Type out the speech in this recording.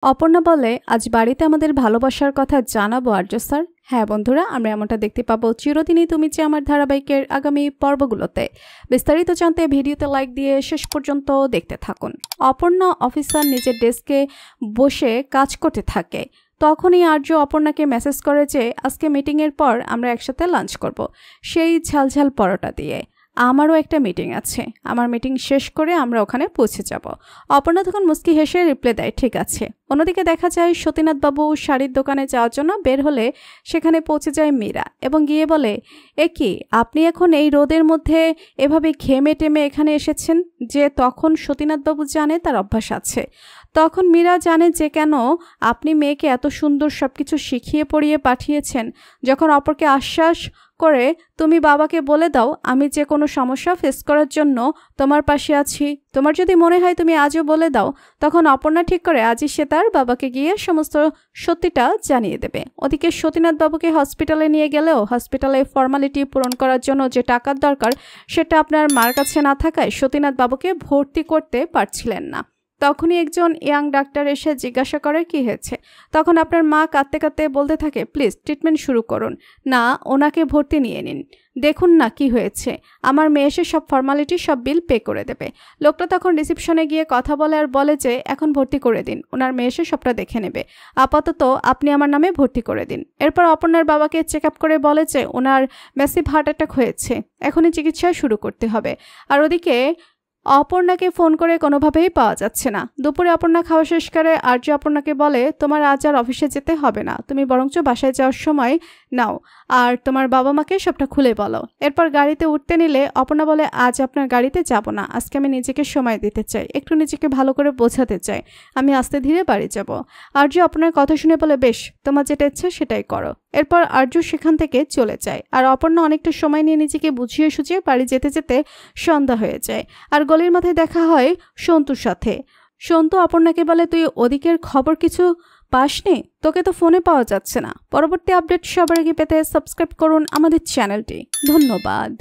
অপর্ণা বলে, আজ বাড়িতে আমাদের ভালোবাসার কথা জানাবো আর্য স্যার। হ্যাঁ বন্ধুরা, আমরা এমনটা দেখতে পাবো চিরদিনই তুমি যে আমার ধারাবাহিকের আগামী পর্বগুলোতে। বিস্তারিত জানতে ভিডিওতে লাইক দিয়ে শেষ পর্যন্ত দেখতে থাকুন। অপর্ণা অফিসার নিজের ডেস্কে বসে কাজ করতে থাকে। তখনই আর্য অপর্ণাকে মেসেজ করে যে আজকে মিটিংয়ের পর আমরা একসাথে লাঞ্চ করব, সেই ঝালঝাল পরোটা দিয়ে। আমারও একটা মিটিং আছে, আমার মিটিং শেষ করে আমরা ওখানে পৌঁছে যাব। অপর্ণা তখন মুস্কি হেসে রিপ্লাই দেয়, ঠিক আছে। অন্যদিকে দেখা যায় সতীনাথবাবু শাড়ির দোকানে যাওয়ার জন্য বের হলে সেখানে পৌঁছে যায় মীরা এবং গিয়ে বলে, এ কি আপনি এখন এই রোদের মধ্যে এভাবে ঘেমে টেমে এখানে এসেছেন? যে তখন সতীনাথবাবু জানে তার অভ্যাস আছে। তখন মীরা জানে যে কেন আপনি মেয়েকে এত সুন্দর সবকিছু শিখিয়ে পড়িয়ে পাঠিয়েছেন। যখন অপরকে আশ্বাস করে তুমি বাবাকে বলে দাও আমি যে কোনো সমস্যা ফেস করার জন্য তোমার পাশে আছি, তোমার যদি মনে হয় তুমি আজও বলে দাও, তখন অপর্ণা ঠিক করে আজই সে তার বাবাকে গিয়ে সমস্ত সত্যিটা জানিয়ে দেবে। ওদিকে সতীনাথ বাবুকে হসপিটালে নিয়ে গেলেও হসপিটালে ফর্মালিটি পূরণ করার জন্য যে টাকার দরকার সেটা আপনার মার কাছে না থাকায় সতীনাথ বাবুকে ভর্তি করতে পারছিলেন না। তখনই একজন ইয়াং ডাক্তার এসে জিজ্ঞাসা করে কি হয়েছে। তখন আপনার মা কাঁদতে কাঁদতে বলতে থাকে, প্লিজ ট্রিটমেন্ট শুরু করুন না, ওনাকে ভর্তি নিয়ে নিন, দেখুন না কি হয়েছে। আমার মেয়ে এসে সব ফর্মালিটি সব বিল পে করে দেবে। লোকটা তখন রিসেপশনে গিয়ে কথা বলে আর বলে যে এখন ভর্তি করে দিন, ওনার মেয়ে এসে সবটা দেখে নেবে, আপাতত আপনি আমার নামে ভর্তি করে দিন। এরপর অপর্ণার বাবাকে চেক আপ করে বলে যে ওনার ম্যাসিভ হার্ট অ্যাটাক হয়েছে, এখনই চিকিৎসা শুরু করতে হবে। আর ওদিকে অপর্ণাকে ফোন করে কোনোভাবেই পাওয়া যাচ্ছে না। দুপুরে অপর্ণা খাওয়া শেষ করে আর্য অপর্ণাকে বলে, তোমার আজ আর অফিসে যেতে হবে না, তুমি বরঞ্চ বাসায় যাওয়ার সময় নাও আর তোমার বাবা মাকে সবটা খুলে বলো। এরপর গাড়িতে উঠতে নিলে অপর্ণা বলে, আজ আপনার গাড়িতে যাব না, আজকে আমি নিজেকে সময় দিতে চাই, একটু নিজেকে ভালো করে বোঝাতে চাই, আমি আস্তে ধীরে বাড়ি যাব। আর্য অপর্ণার কথা শুনে বলে, বেশ, তোমার যেটা ইচ্ছা সেটাই করো। এরপর আর্য সেখান থেকে চলে যায় আর অপর্ণা অনেকটা সময় নিয়ে নিজেকে বুঝিয়ে সুঝিয়ে বাড়ি যেতে যেতে সন্ধ্যা হয়ে যায়। আর গলির মাথায় দেখা হয় সন্তুর সাথে। সন্তু অপর্ণাকে বলে, তুই ওদিকের খবর কিছু পাসনি? তোকে তো ফোনে পাওয়া যাচ্ছে না। পরবর্তী আপডেট সবার আগে পেতে সাবস্ক্রাইব করুন আমাদের চ্যানেলটি। ধন্যবাদ।